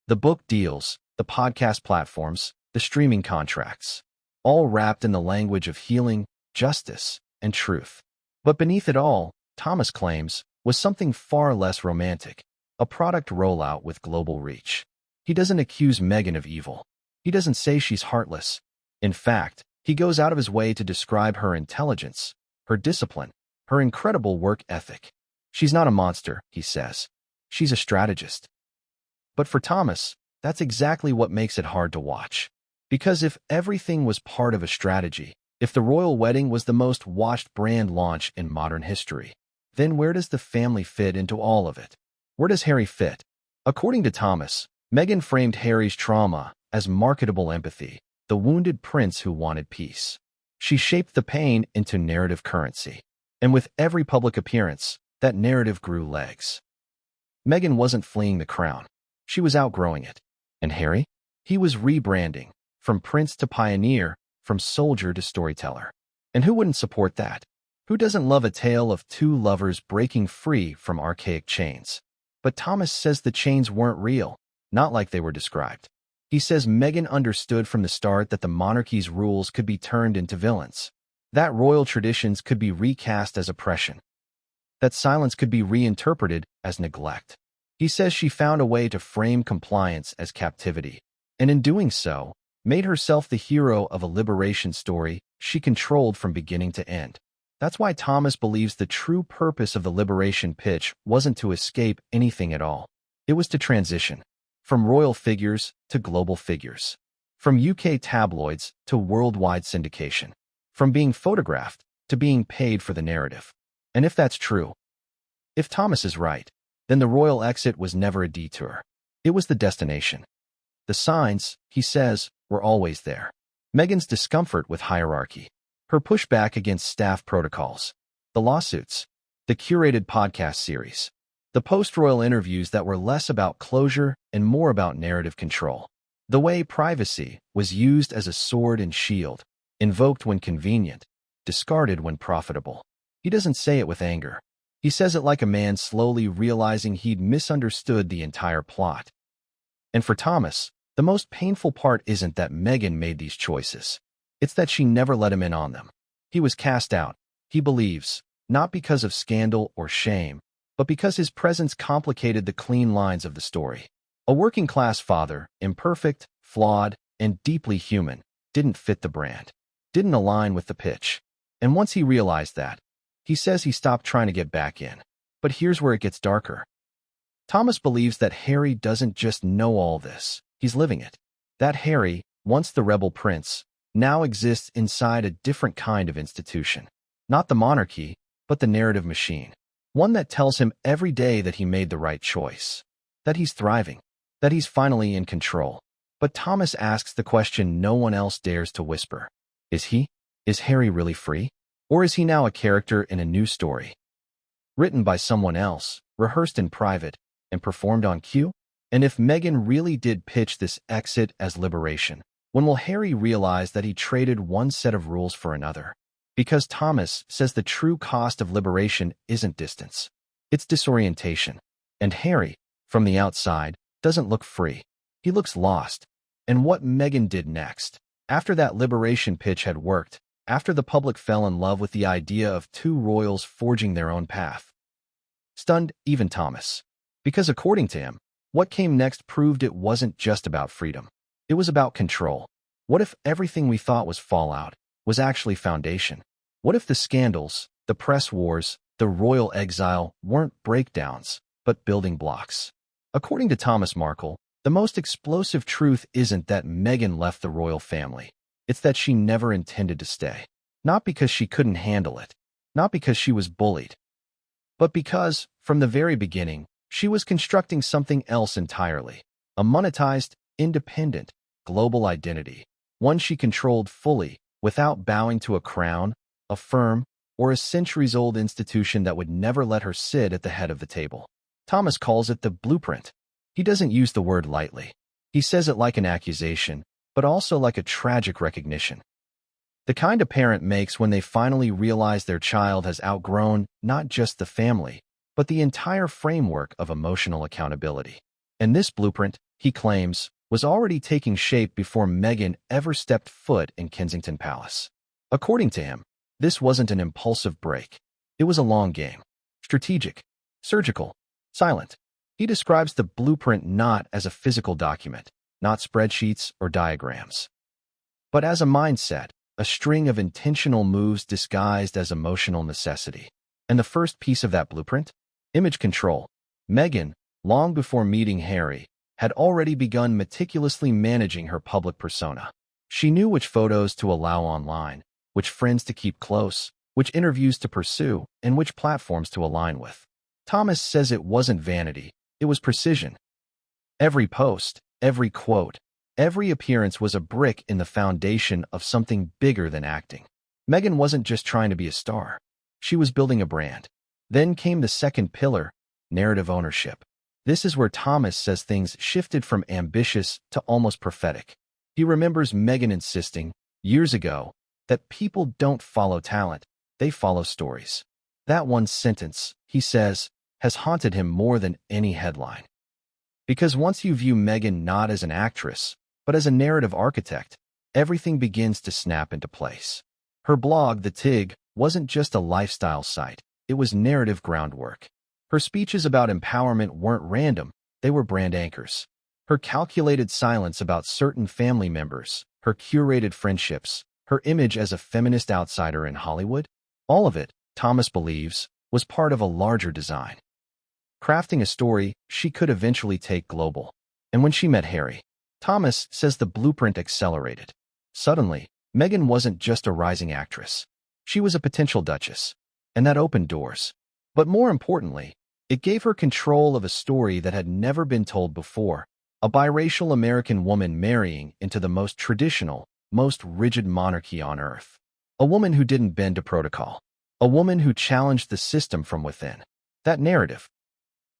The book deals, the podcast platforms, the streaming contracts, all wrapped in the language of healing, justice, and truth. But beneath it all, Thomas claims, was something far less romantic, a product rollout with global reach. He doesn't accuse Meghan of evil. He doesn't say she's heartless. In fact, he goes out of his way to describe her intelligence, her discipline, her incredible work ethic. She's not a monster, he says. She's a strategist. But for Thomas, that's exactly what makes it hard to watch. Because if everything was part of a strategy, if the royal wedding was the most watched brand launch in modern history, then where does the family fit into all of it? Where does Harry fit? According to Thomas, Meghan framed Harry's trauma as marketable empathy, the wounded prince who wanted peace. She shaped the pain into narrative currency. And with every public appearance, that narrative grew legs. Meghan wasn't fleeing the crown. She was outgrowing it. And Harry? He was rebranding, from prince to pioneer, from soldier to storyteller. And who wouldn't support that? Who doesn't love a tale of two lovers breaking free from archaic chains? But Thomas says the chains weren't real, not like they were described. He says Meghan understood from the start that the monarchy's rules could be turned into villains, that royal traditions could be recast as oppression, that silence could be reinterpreted as neglect. He says she found a way to frame compliance as captivity, and in doing so, made herself the hero of a liberation story she controlled from beginning to end. That's why Thomas believes the true purpose of the liberation pitch wasn't to escape anything at all. It was to transition, from royal figures to global figures, from UK tabloids to worldwide syndication, from being photographed to being paid for the narrative. And if that's true, if Thomas is right, then the royal exit was never a detour. It was the destination. The signs, he says, were always there. Meghan's discomfort with hierarchy, Her pushback against staff protocols, the lawsuits, the curated podcast series, the post-royal interviews that were less about closure and more about narrative control. The way privacy was used as a sword and shield, invoked when convenient, discarded when profitable. He doesn't say it with anger. He says it like a man slowly realizing he'd misunderstood the entire plot. And for Thomas, the most painful part isn't that Meghan made these choices. It's that she never let him in on them. He was cast out, he believes, not because of scandal or shame, but because his presence complicated the clean lines of the story. A working-class father, imperfect, flawed, and deeply human, didn't fit the brand, didn't align with the pitch. And once he realized that, he says he stopped trying to get back in. But here's where it gets darker. Thomas believes that Harry doesn't just know all this, he's living it. That Harry, once the rebel prince, now exists inside a different kind of institution. Not the monarchy, but the narrative machine. One that tells him every day that he made the right choice, that he's thriving, that he's finally in control. But Thomas asks the question no one else dares to whisper. Is he? Is Harry really free? Or is he now a character in a new story? Written by someone else, rehearsed in private, and performed on cue? And if Meghan really did pitch this exit as liberation, when will Harry realize that he traded one set of rules for another? Because Thomas says the true cost of liberation isn't distance. It's disorientation. And Harry, from the outside, doesn't look free. He looks lost. And what Meghan did next, after that liberation pitch had worked, after the public fell in love with the idea of two royals forging their own path, stunned even Thomas. Because according to him, what came next proved it wasn't just about freedom. It was about control. What if everything we thought was fallout was actually foundation? What if the scandals, the press wars, the royal exile weren't breakdowns, but building blocks? According to Thomas Markle, the most explosive truth isn't that Meghan left the royal family. It's that she never intended to stay. Not because she couldn't handle it, not because she was bullied, but because, from the very beginning, she was constructing something else entirely. A monetized, independent, global identity. One she controlled fully, without bowing to a crown, a firm, or a centuries-old institution that would never let her sit at the head of the table. Thomas calls it the blueprint. He doesn't use the word lightly. He says it like an accusation, but also like a tragic recognition. The kind a parent makes when they finally realize their child has outgrown not just the family, but the entire framework of emotional accountability. And this blueprint, he claims, was already taking shape before Meghan ever stepped foot in Kensington Palace. According to him, this wasn't an impulsive break. It was a long game. Strategic, surgical, silent. He describes the blueprint not as a physical document, not spreadsheets or diagrams, but as a mindset, a string of intentional moves disguised as emotional necessity. And the first piece of that blueprint? Image control. Meghan, long before meeting Harry, had already begun meticulously managing her public persona. She knew which photos to allow online, which friends to keep close, which interviews to pursue, and which platforms to align with. Thomas says it wasn't vanity, it was precision. Every post, every quote, every appearance was a brick in the foundation of something bigger than acting. Meghan wasn't just trying to be a star. She was building a brand. Then came the second pillar, narrative ownership. This is where Thomas says things shifted from ambitious to almost prophetic. He remembers Meghan insisting, years ago, that people don't follow talent, they follow stories. That one sentence, he says, has haunted him more than any headline. Because once you view Meghan not as an actress, but as a narrative architect, everything begins to snap into place. Her blog, The Tig, wasn't just a lifestyle site, it was narrative groundwork. Her speeches about empowerment weren't random, they were brand anchors. Her calculated silence about certain family members, her curated friendships, her image as a feminist outsider in Hollywood, all of it, Thomas believes, was part of a larger design. Crafting a story she could eventually take global. And when she met Harry, Thomas says the blueprint accelerated. Suddenly, Meghan wasn't just a rising actress. She was a potential duchess. And that opened doors. But more importantly, it gave her control of a story that had never been told before, a biracial American woman marrying into the most traditional, most rigid monarchy on earth. A woman who didn't bend to protocol. A woman who challenged the system from within. That narrative,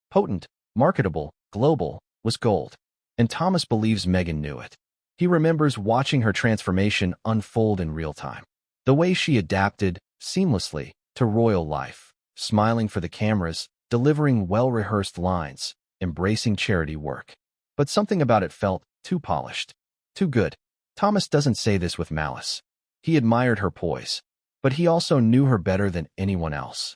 potent, marketable, global, was gold. And Thomas believes Meghan knew it. He remembers watching her transformation unfold in real time. The way she adapted, seamlessly, to royal life, smiling for the cameras, delivering well-rehearsed lines, embracing charity work. But something about it felt too polished, too good. Thomas doesn't say this with malice. He admired her poise, but he also knew her better than anyone else.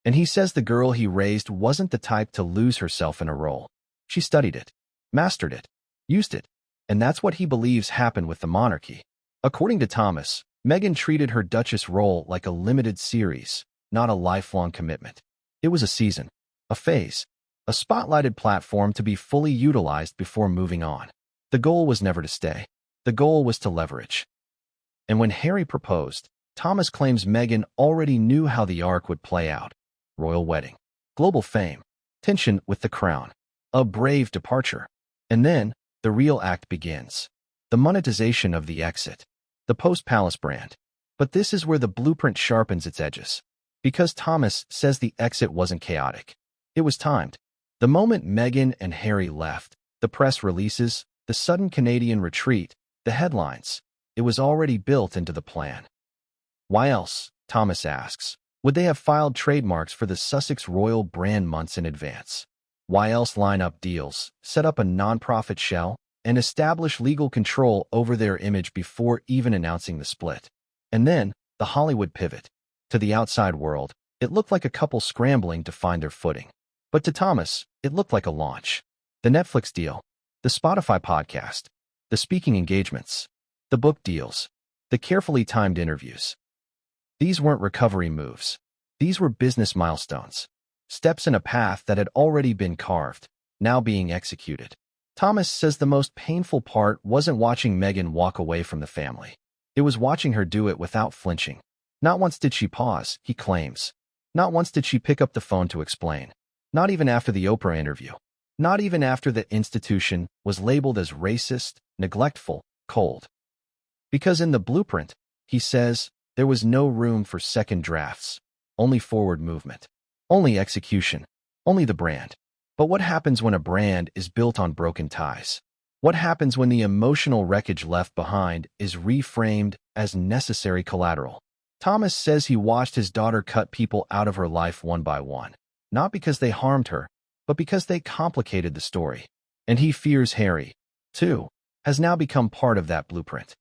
And he says the girl he raised wasn't the type to lose herself in a role. She studied it, mastered it, used it, and that's what he believes happened with the monarchy. According to Thomas, Meghan treated her Duchess role like a limited series, not a lifelong commitment. It was a season, a phase, a spotlighted platform to be fully utilized before moving on. The goal was never to stay. The goal was to leverage. And when Harry proposed, Thomas claims Meghan already knew how the arc would play out. Royal wedding, global fame, tension with the crown, a brave departure. And then, the real act begins. The monetization of the exit, the post-palace brand. But this is where the blueprint sharpens its edges. Because Thomas says the exit wasn't chaotic. It was timed. The moment Meghan and Harry left, the press releases, the sudden Canadian retreat, the headlines, it was already built into the plan. Why else, Thomas asks, would they have filed trademarks for the Sussex royal brand months in advance? Why else line up deals, set up a non-profit shell, and establish legal control over their image before even announcing the split? And then, the Hollywood pivot. To the outside world, it looked like a couple scrambling to find their footing. But to Thomas, it looked like a launch. The Netflix deal, the Spotify podcast, the speaking engagements, the book deals, the carefully timed interviews. These weren't recovery moves. These were business milestones. Steps in a path that had already been carved, now being executed. Thomas says the most painful part wasn't watching Meghan walk away from the family. It was watching her do it without flinching. Not once did she pause, he claims. Not once did she pick up the phone to explain. Not even after the Oprah interview. Not even after the institution was labeled as racist, neglectful, cold. Because in the blueprint, he says, there was no room for second drafts, only forward movement, only execution, only the brand. But what happens when a brand is built on broken ties? What happens when the emotional wreckage left behind is reframed as necessary collateral? Thomas says he watched his daughter cut people out of her life one by one, not because they harmed her, but because they complicated the story. And he fears Harry, too, has now become part of that blueprint.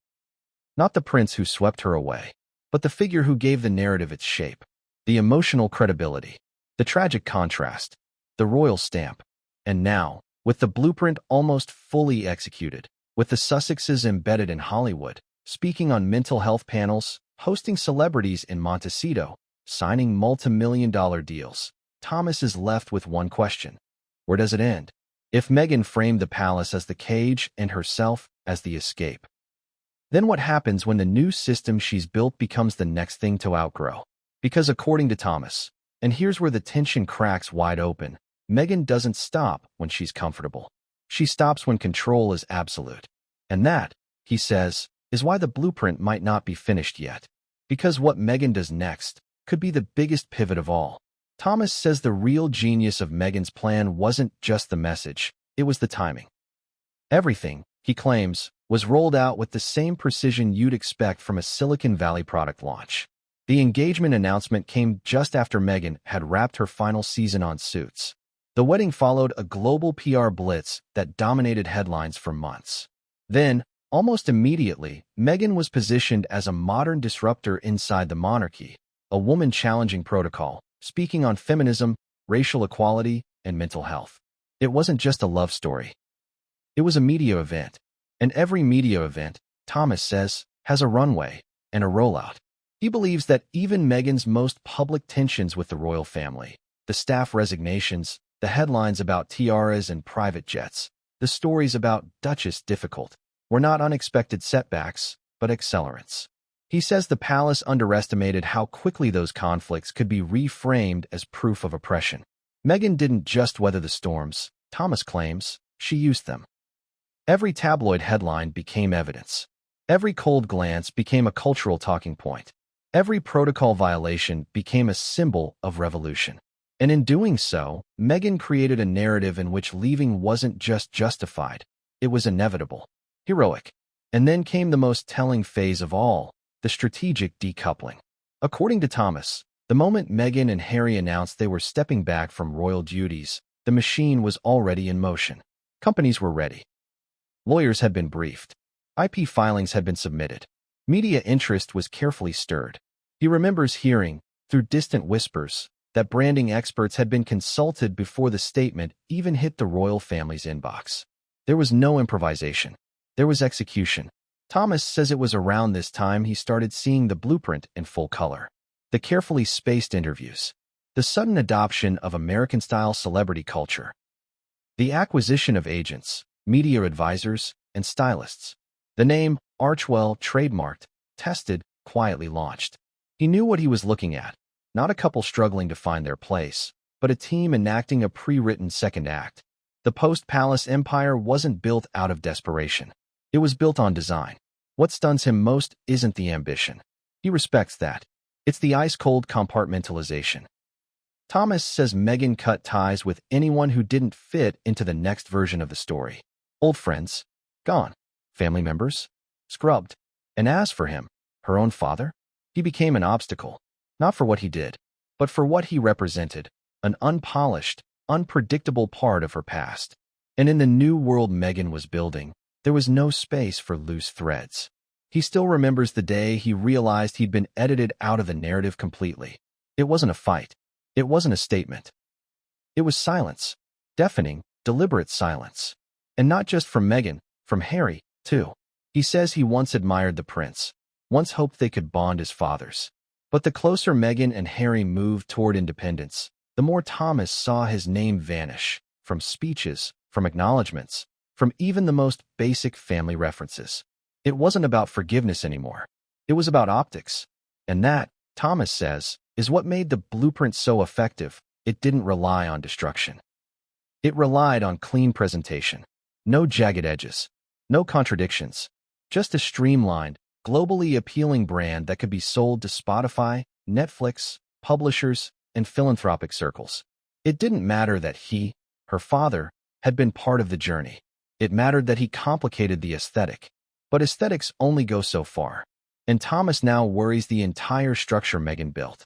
Not the prince who swept her away, but the figure who gave the narrative its shape, the emotional credibility, the tragic contrast, the royal stamp. And now, with the blueprint almost fully executed, with the Sussexes embedded in Hollywood, speaking on mental health panels, hosting celebrities in Montecito, signing multi-million-dollar deals, Thomas is left with one question. Where does it end? If Meghan framed the palace as the cage and herself as the escape, then what happens when the new system she's built becomes the next thing to outgrow? Because according to Thomas, and here's where the tension cracks wide open, Meghan doesn't stop when she's comfortable. She stops when control is absolute. And that, he says, is why the blueprint might not be finished yet. Because what Meghan does next could be the biggest pivot of all. Thomas says the real genius of Meghan's plan wasn't just the message, it was the timing. Everything, he claims, was rolled out with the same precision you'd expect from a Silicon Valley product launch. The engagement announcement came just after Meghan had wrapped her final season on Suits. The wedding followed a global PR blitz that dominated headlines for months. Then, almost immediately, Meghan was positioned as a modern disruptor inside the monarchy, a woman challenging protocol, speaking on feminism, racial equality, and mental health. It wasn't just a love story. It was a media event. And every media event, Thomas says, has a runway and a rollout. He believes that even Meghan's most public tensions with the royal family, the staff resignations, the headlines about tiaras and private jets, the stories about Duchess difficult, were not unexpected setbacks, but accelerants. He says the palace underestimated how quickly those conflicts could be reframed as proof of oppression. Meghan didn't just weather the storms, Thomas claims, she used them. Every tabloid headline became evidence. Every cold glance became a cultural talking point. Every protocol violation became a symbol of revolution. And in doing so, Meghan created a narrative in which leaving wasn't just justified, it was inevitable, heroic. And then came the most telling phase of all, the strategic decoupling. According to Thomas, the moment Meghan and Harry announced they were stepping back from royal duties, the machine was already in motion. Companies were ready. Lawyers had been briefed. IP filings had been submitted. Media interest was carefully stirred. He remembers hearing, through distant whispers, that branding experts had been consulted before the statement even hit the royal family's inbox. There was no improvisation. There was execution. Thomas says it was around this time he started seeing the blueprint in full color. The carefully spaced interviews. The sudden adoption of American-style celebrity culture. The acquisition of agents, media advisors, and stylists. The name, Archwell, trademarked, tested, quietly launched. He knew what he was looking at. Not a couple struggling to find their place, but a team enacting a pre-written second act. The post-palace empire wasn't built out of desperation. It was built on design. What stuns him most isn't the ambition. He respects that. It's the ice-cold compartmentalization. Thomas says Meghan cut ties with anyone who didn't fit into the next version of the story. Old friends, gone. Family members, scrubbed. And as for him, her own father, he became an obstacle, not for what he did, but for what he represented, an unpolished, unpredictable part of her past. And in the new world Meghan was building, there was no space for loose threads. He still remembers the day he realized he'd been edited out of the narrative completely. It wasn't a fight. It wasn't a statement. It was silence. Deafening, deliberate silence. And not just from Meghan, from Harry, too. He says he once admired the prince, once hoped they could bond as fathers. But the closer Meghan and Harry moved toward independence, the more Thomas saw his name vanish, from speeches, from acknowledgments, from even the most basic family references. It wasn't about forgiveness anymore. It was about optics. And that, Thomas says, is what made the blueprint so effective. It didn't rely on destruction. It relied on clean presentation. No jagged edges. No contradictions. Just a streamlined, globally appealing brand that could be sold to Spotify, Netflix, publishers, and philanthropic circles. It didn't matter that he, her father, had been part of the journey. It mattered that he complicated the aesthetic. But aesthetics only go so far. And Thomas now worries the entire structure Meghan built.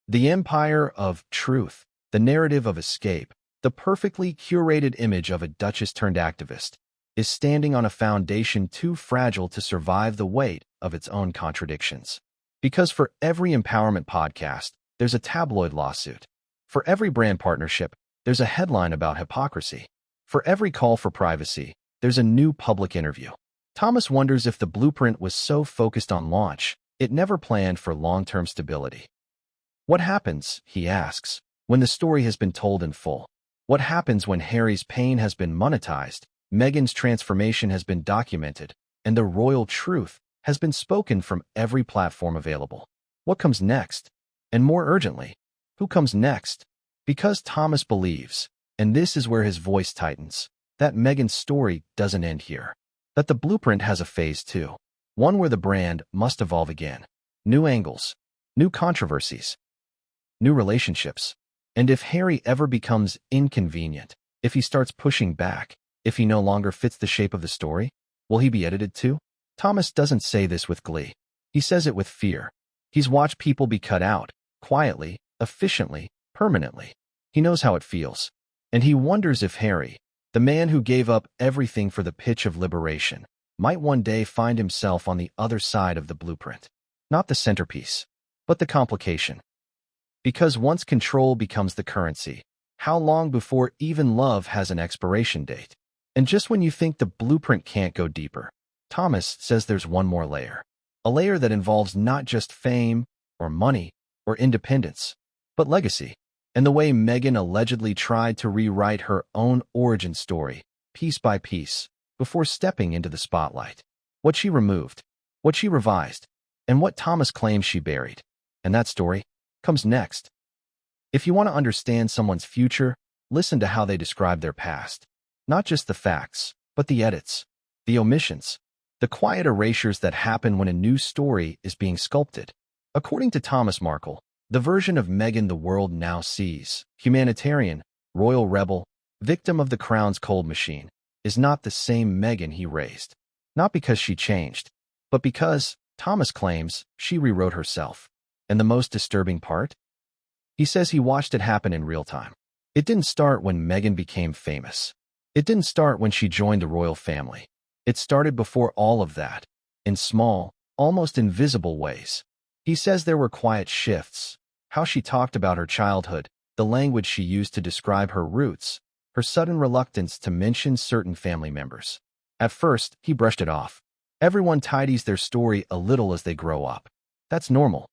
The empire of truth, the narrative of escape, the perfectly curated image of a duchess-turned-activist, is standing on a foundation too fragile to survive the weight of its own contradictions. Because for every empowerment podcast, there's a tabloid lawsuit. For every brand partnership, there's a headline about hypocrisy. For every call for privacy, there's a new public interview. Thomas wonders if the blueprint was so focused on launch, it never planned for long-term stability. What happens, he asks, when the story has been told in full? What happens when Harry's pain has been monetized, Meghan's transformation has been documented, and the royal truth has been spoken from every platform available? What comes next? And more urgently, who comes next? Because Thomas believes, and this is where his voice tightens, that Meghan's story doesn't end here. That the blueprint has a phase 2. One where the brand must evolve again. New angles, new controversies, new relationships. And if Harry ever becomes inconvenient, if he starts pushing back, if he no longer fits the shape of the story, will he be edited too? Thomas doesn't say this with glee. He says it with fear. He's watched people be cut out, quietly, efficiently, permanently. He knows how it feels. And he wonders if Harry, the man who gave up everything for the pitch of liberation, might one day find himself on the other side of the blueprint. Not the centerpiece, but the complication. Because once control becomes the currency, how long before even love has an expiration date? And just when you think the blueprint can't go deeper, Thomas says there's one more layer. A layer that involves not just fame, or money, or independence, but legacy. And the way Meghan allegedly tried to rewrite her own origin story, piece by piece, before stepping into the spotlight. What she removed, what she revised, and what Thomas claims she buried. And that story comes next. If you want to understand someone's future, listen to how they describe their past. Not just the facts, but the edits, the omissions, the quiet erasures that happen when a new story is being sculpted. According to Thomas Markle, the version of Meghan the world now sees, humanitarian, royal rebel, victim of the crown's cold machine, is not the same Meghan he raised. Not because she changed, but because, Thomas claims, she rewrote herself. And the most disturbing part? He says he watched it happen in real time. It didn't start when Meghan became famous. It didn't start when she joined the royal family. It started before all of that, in small, almost invisible ways. He says there were quiet shifts, how she talked about her childhood, the language she used to describe her roots, her sudden reluctance to mention certain family members. At first, he brushed it off. Everyone tidies their story a little as they grow up. That's normal.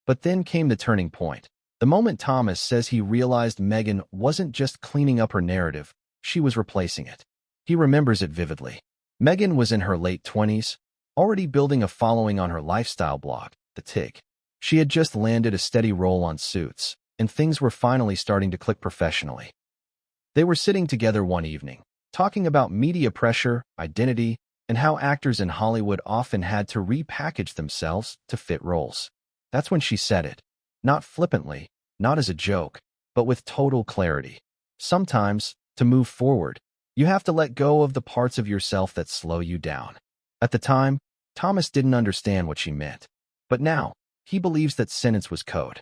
But then came the turning point. The moment Thomas says he realized Meghan wasn't just cleaning up her narrative, she was replacing it. He remembers it vividly. Meghan was in her late 20s, already building a following on her lifestyle blog, The Tig. She had just landed a steady role on Suits, and things were finally starting to click professionally. They were sitting together one evening, talking about media pressure, identity, and how actors in Hollywood often had to repackage themselves to fit roles. That's when she said it. Not flippantly, not as a joke, but with total clarity. Sometimes, to move forward, you have to let go of the parts of yourself that slow you down. At the time, Thomas didn't understand what she meant. But now, he believes that sentence was code.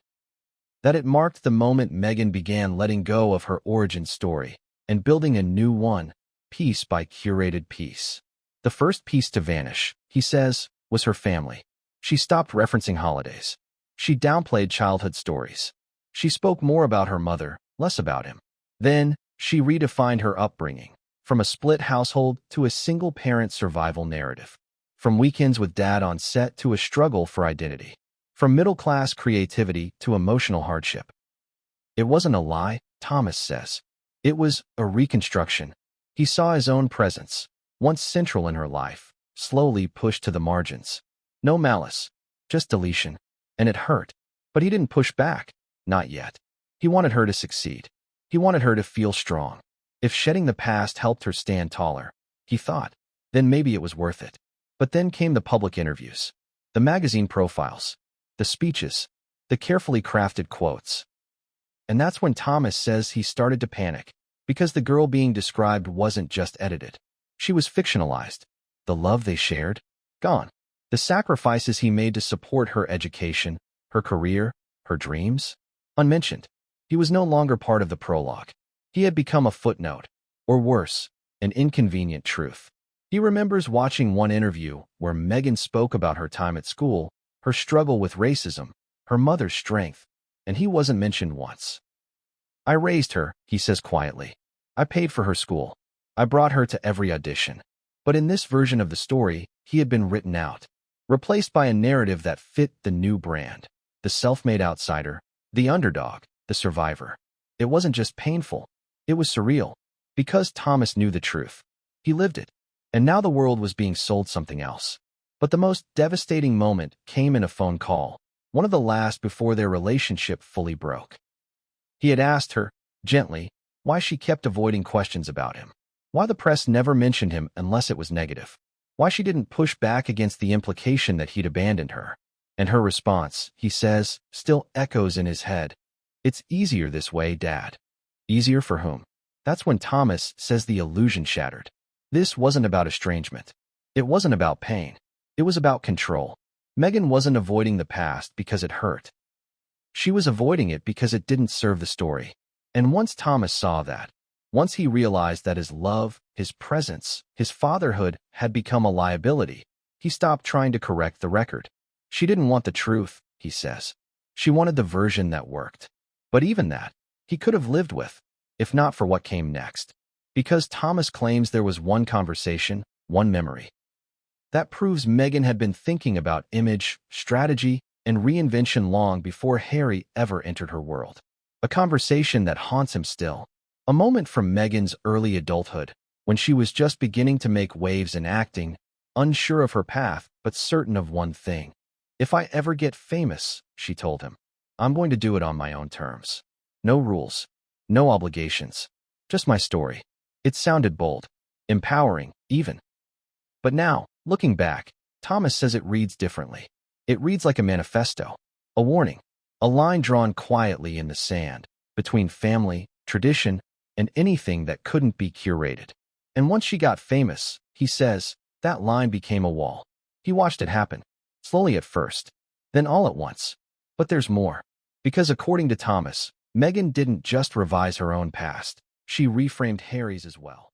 That it marked the moment Meghan began letting go of her origin story and building a new one, piece by curated piece. The first piece to vanish, he says, was her family. She stopped referencing holidays. She downplayed childhood stories. She spoke more about her mother, less about him. Then, she redefined her upbringing, from a split household to a single-parent survival narrative. From weekends with dad on set to a struggle for identity. From middle-class creativity to emotional hardship. It wasn't a lie, Thomas says. It was a reconstruction. He saw his own presence, once central in her life, slowly pushed to the margins. No malice, just deletion. And it hurt. But he didn't push back. Not yet. He wanted her to succeed. He wanted her to feel strong. If shedding the past helped her stand taller, he thought, then maybe it was worth it. But then came the public interviews, the magazine profiles, the speeches, the carefully crafted quotes. And that's when Thomas says he started to panic, because the girl being described wasn't just edited. She was fictionalized. The love they shared? Gone. The sacrifices he made to support her education, her career, her dreams? Unmentioned. He was no longer part of the prologue. He had become a footnote, or worse, an inconvenient truth. He remembers watching one interview where Meghan spoke about her time at school, her struggle with racism, her mother's strength, and he wasn't mentioned once. I raised her, he says quietly. I paid for her school. I brought her to every audition. But in this version of the story, he had been written out. Replaced by a narrative that fit the new brand, the self-made outsider, the underdog, the survivor. It wasn't just painful, it was surreal, because Thomas knew the truth. He lived it, and now the world was being sold something else. But the most devastating moment came in a phone call, one of the last before their relationship fully broke. He had asked her, gently, why she kept avoiding questions about him, why the press never mentioned him unless it was negative. Why she didn't push back against the implication that he'd abandoned her. And her response, he says, still echoes in his head. It's easier this way, Dad. Easier for whom? That's when Thomas says the illusion shattered. This wasn't about estrangement. It wasn't about pain. It was about control. Meghan wasn't avoiding the past because it hurt. She was avoiding it because it didn't serve the story. And once Thomas saw that, once he realized that his love, his presence, his fatherhood had become a liability, he stopped trying to correct the record. She didn't want the truth, he says. She wanted the version that worked. But even that, he could have lived with, if not for what came next. Because Thomas claims there was one conversation, one memory. That proves Meghan had been thinking about image, strategy, and reinvention long before Harry ever entered her world. A conversation that haunts him still. A moment from Meghan's early adulthood, when she was just beginning to make waves in acting, unsure of her path, but certain of one thing. If I ever get famous, she told him, I'm going to do it on my own terms. No rules, no obligations, just my story. It sounded bold, empowering, even. But now, Looking back, Thomas says it reads differently. It reads like a manifesto, a warning, a line drawn quietly in the sand between family, tradition, and anything that couldn't be curated. And once she got famous, he says, that line became a wall. He watched it happen, slowly at first, then all at once. But there's more. Because according to Thomas, Meghan didn't just revise her own past, she reframed Harry's as well.